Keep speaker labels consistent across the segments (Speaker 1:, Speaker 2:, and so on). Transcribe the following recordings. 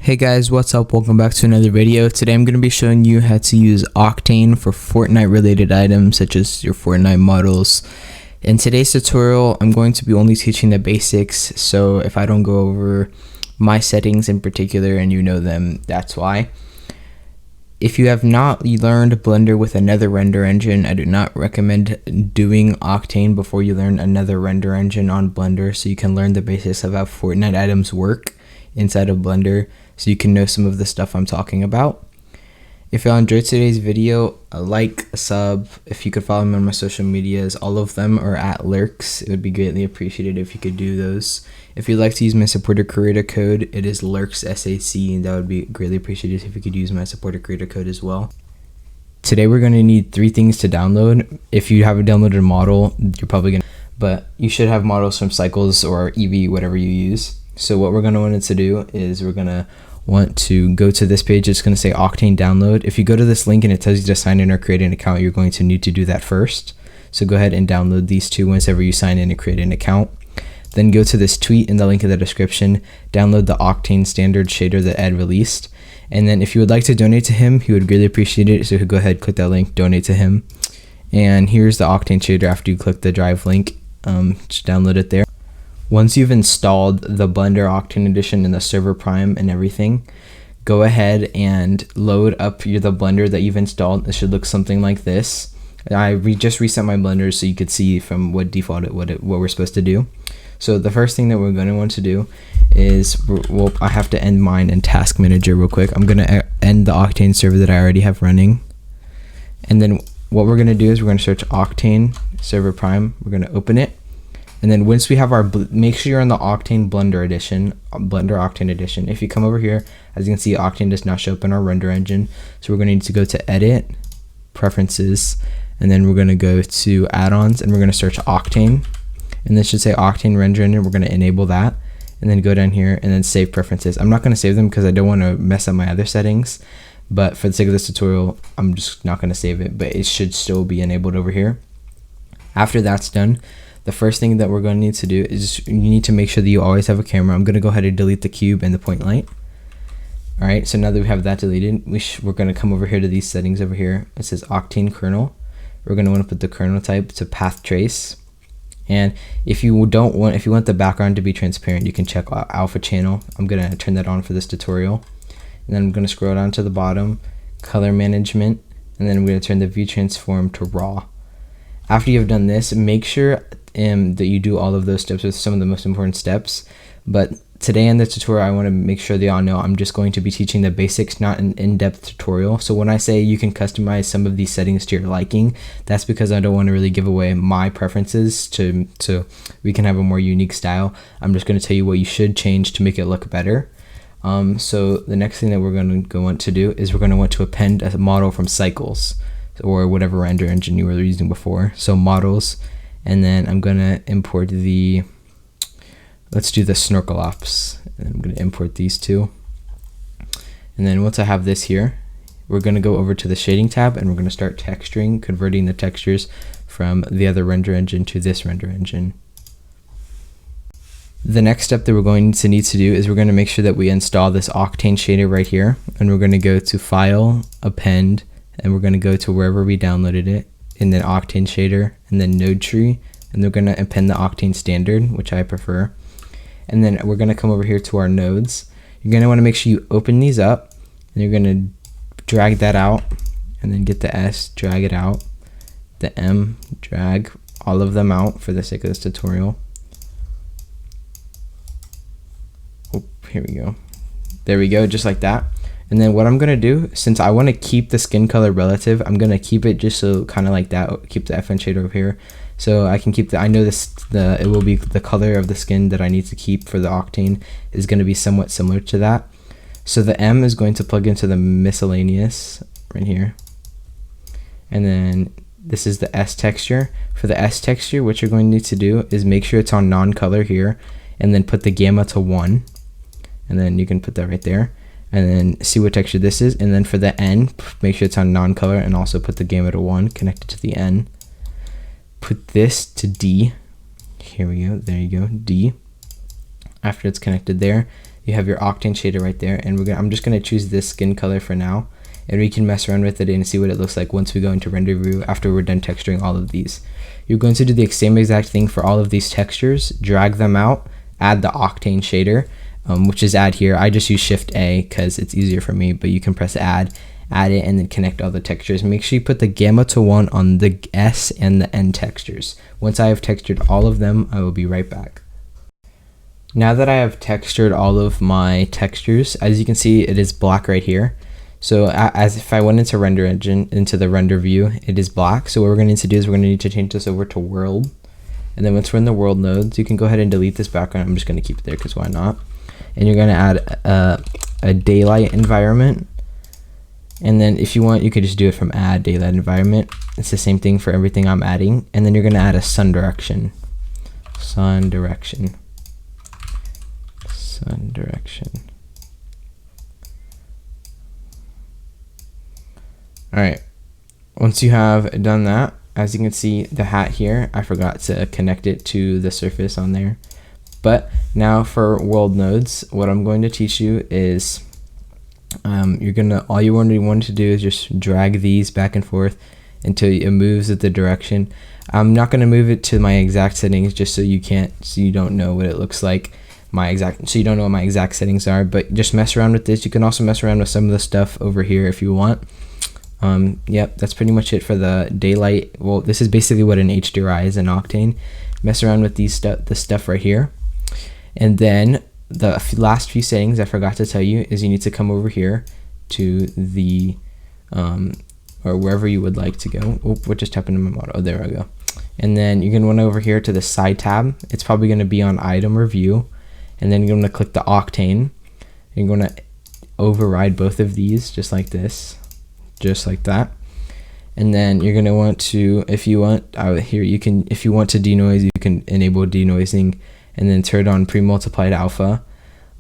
Speaker 1: Hey guys, what's up? Welcome back to another video. Today I'm going to be showing you how to use Octane for Fortnite related items such as your Fortnite models. In today's tutorial, I'm going to be only teaching the basics, so if I don't go over my settings in particular and you know them, that's why. If you have not learned Blender with another render engine, I do not recommend doing Octane before you learn another render engine on Blender, so you can learn the basics of how Fortnite items work inside of Blender, so you can know some of the stuff I'm talking about. If y'all enjoyed today's video, a like, a sub. If you could follow me on my social medias, all of them are at Lurks. It would be greatly appreciated if you could do those. If you'd like to use my supporter creator code, it is Lurks SAC, and that would be greatly appreciated if you could use my supporter creator code as well. Today we're going to need 3 things to download. If you haven't downloaded a model, you're probably going to, but you should have models from Cycles or Eevee, whatever you use. So what we're going to want to do is we're going to want to go to this page. It's going to say Octane download. If you go to this link and it tells you to sign in or create an account, you're going to need to do that first. So go ahead and download these two whenever you sign in and create an account. Then go to this tweet in the link in the description, download the Octane standard shader that Ed released. And then if you would like to donate to him, he would really appreciate it. So go ahead, click that link, donate to him. And here's the Octane shader after you click the drive link. Just download it there. Once you've installed the Blender Octane edition and the server prime and everything, go ahead and load up the Blender that you've installed. It should look something like this. I just reset my Blender so you could see from what default what we're supposed to do. So the first thing that we're going to want to do is, well, I have to end mine in Task Manager real quick. I'm going to end the Octane server that I already have running. And then what we're going to do is we're going to search Octane server prime. We're going to open it. And then once we have our, make sure you're on the Octane Blender edition, Blender Octane edition. If you come over here, as you can see, Octane does not show up in our render engine. So we're going to need to go to Edit, Preferences, and then we're going to go to Add-ons, and we're going to search Octane. And this should say Octane Render Engine. We're going to enable that, and then go down here and then Save Preferences. I'm not going to save them because I don't want to mess up my other settings. But for the sake of this tutorial, I'm just not going to save it, but it should still be enabled over here. After that's done, the first thing that we're going to need to do is you need to make sure that you always have a camera. I'm going to go ahead and delete the cube and the point light. Alright, so now that we have that deleted, we're going to come over here to these settings over here. It says Octane kernel. We're going to want to put the kernel type to path trace. And if you want the background to be transparent, you can check alpha channel. I'm going to turn that on for this tutorial. And then I'm going to scroll down to the bottom, color management, and then I'm going to turn the view transform to raw. After you've done this, make sure that you do all of those steps with some of the most important steps. But today in the tutorial, I want to make sure that y'all know I'm just going to be teaching the basics, not an in-depth tutorial. So when I say you can customize some of these settings to your liking, that's because I don't want to really give away my preferences to we can have a more unique style. I'm just going to tell you what you should change to make it look better. So the next thing that we're going to want to do is we're going to want to append a model from Cycles or whatever render engine you were using before. So models. And then I'm going to import let's do the snorkel ops. And I'm going to import these two. And then once I have this here, we're going to go over to the shading tab and we're going to start texturing, converting the textures from the other render engine to this render engine. The next step that we're going to need to do is we're going to make sure that we install this Octane shader right here. And we're going to go to File, Append, and we're going to go to wherever we downloaded it, and then Octane shader, and then node tree, and they're going to append the Octane standard, which I prefer. And then we're going to come over here to our nodes. You're going to want to make sure you open these up, and you're going to drag that out, and then get the S, drag it out, the M, drag all of them out for the sake of this tutorial. Oh, here we go. There we go, just like that. And then what I'm going to do, since I want to keep the skin color relative, I'm going to keep it just so kind of like that, keep the FN shader over here. So I can keep I know it will be the color of the skin that I need to keep for the Octane is going to be somewhat similar to that. So the M is going to plug into the miscellaneous right here. And then this is the S texture. For the S texture, what you're going to need to do is make sure it's on non-color here, and then put the gamma to 1. And then you can put that right there. And then see what texture this is, and then for the N, make sure it's on non-color and also put the gamma to 1, connect it to the N. Put this to D. Here we go, there you go, D. After it's connected there, you have your Octane shader right there, and I'm just gonna choose this skin color for now, and we can mess around with it and see what it looks like once we go into render view after we're done texturing all of these. You're going to do the same exact thing for all of these textures, drag them out, add the Octane shader, which is add here. I just use Shift A because it's easier for me, but you can press add it, and then connect all the textures. Make sure you put the gamma to 1 on the S and the N textures. Once I have textured all of them, I will be right back. Now that I have textured all of my textures, as you can see, it is black right here. So as if I went into render engine, into the render view, it is black. So what we're going to need to do is we're going to need to change this over to world. And then once we're in the world nodes, you can go ahead and delete this background. I'm just going to keep it there because why not? And you're going to add a daylight environment. And then if you want, you could just do it from add daylight environment. It's the same thing for everything I'm adding. And then you're going to add a sun direction. Sun direction. Sun direction. Alright, once you have done that, as you can see the hat here, I forgot to connect it to the surface on there. But now for world nodes, what I'm going to teach you is all you want to do is just drag these back and forth until it moves with the direction. I'm not going to move it to my exact settings just so you don't know what it looks like. So you don't know what my exact settings are, but just mess around with this. You can also mess around with some of the stuff over here if you want. Yep, that's pretty much it for the daylight. Well, this is basically what an HDRI is in Octane. Mess around with the stuff right here. And then the last few settings I forgot to tell you is you need to come over here to the, or wherever you would like to go. Oh, what just happened to my model? Oh, there I go. And then you're going to want over here to the side tab. It's probably going to be on item or view. And then you're going to click the Octane. You're going to override both of these just like this. Just like that. And then you're going to want to, if you want to denoise, you can enable denoising and then turn on pre-multiplied alpha.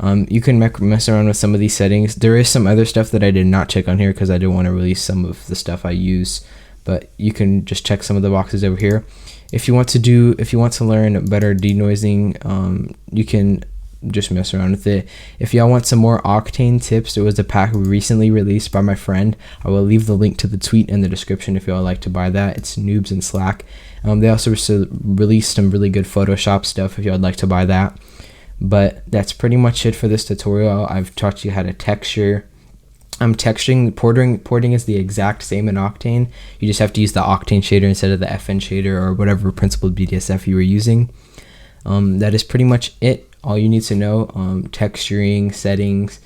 Speaker 1: You can mess around with some of these settings. There is some other stuff that I did not check on here because I didn't want to release some of the stuff I use, but you can just check some of the boxes over here. If you want to learn better denoising, you can just mess around with it. If y'all want some more Octane tips, there was a pack recently released by my friend. I will leave the link to the tweet in the description if y'all like to buy that. It's Noobs in Slack. They also released some really good Photoshop stuff if y'all would like to buy that. But that's pretty much it for this tutorial. I've taught you how to texture. Texturing, porting is the exact same in Octane. You just have to use the Octane shader instead of the FN shader or whatever principled BDSF you were using. That is pretty much it. All you need to know, texturing, settings,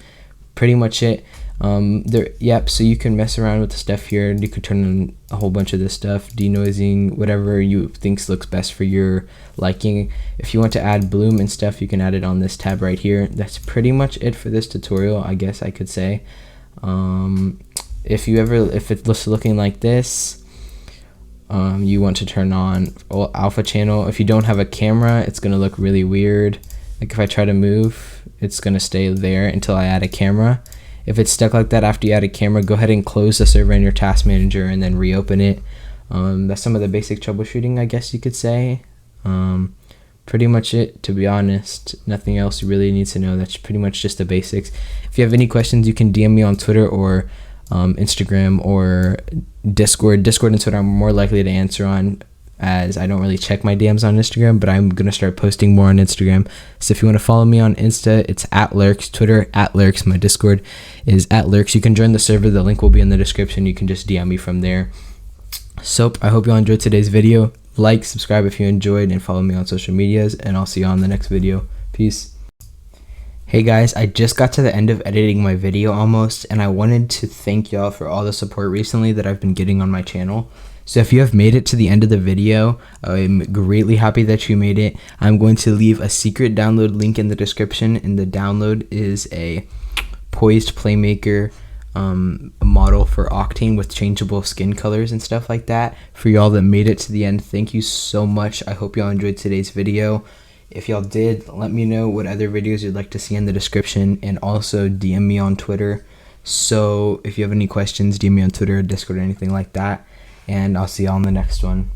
Speaker 1: pretty much it. So you can mess around with the stuff here. You can turn on a whole bunch of this stuff, denoising, whatever you think looks best for your liking. If you want to add bloom and stuff, you can add it on this tab right here. That's pretty much it for this tutorial, I guess I could say. If it's looking like this, you want to turn on alpha channel. If you don't have a camera, it's going to look really weird. Like if I try to move, it's going to stay there until I add a camera. If it's stuck like that after you add a camera, go ahead and close the server in your task manager and then reopen it. That's some of the basic troubleshooting, I guess you could say. Pretty much it, to be honest. Nothing else you really need to know. That's pretty much just the basics. If you have any questions, you can DM me on Twitter or Instagram or Discord. Discord and Twitter I'm more likely to answer on, as I don't really check my DMs on Instagram, but I'm going to start posting more on Instagram. So if you want to follow me on Insta, it's @Lurks, Twitter @Lurks, my Discord is @Lurks. You can join the server, the link will be in the description. You can just DM me from there. So I hope you all enjoyed today's video. Like, subscribe if you enjoyed, and follow me on social medias, and I'll see you on the next video. Peace. Hey guys, I just got to the end of editing my video almost, and I wanted to thank y'all for all the support recently that I've been getting on my channel. So if you have made it to the end of the video, I'm greatly happy that you made it. I'm going to leave a secret download link in the description, and the download is a Poised Playmaker model for Octane with changeable skin colors and stuff like that. For y'all that made it to the end, thank you so much. I hope y'all enjoyed today's video. If y'all did, let me know what other videos you'd like to see in the description, and also DM me on Twitter. So if you have any questions, DM me on Twitter, Discord, or anything like that. And I'll see y'all in the next one.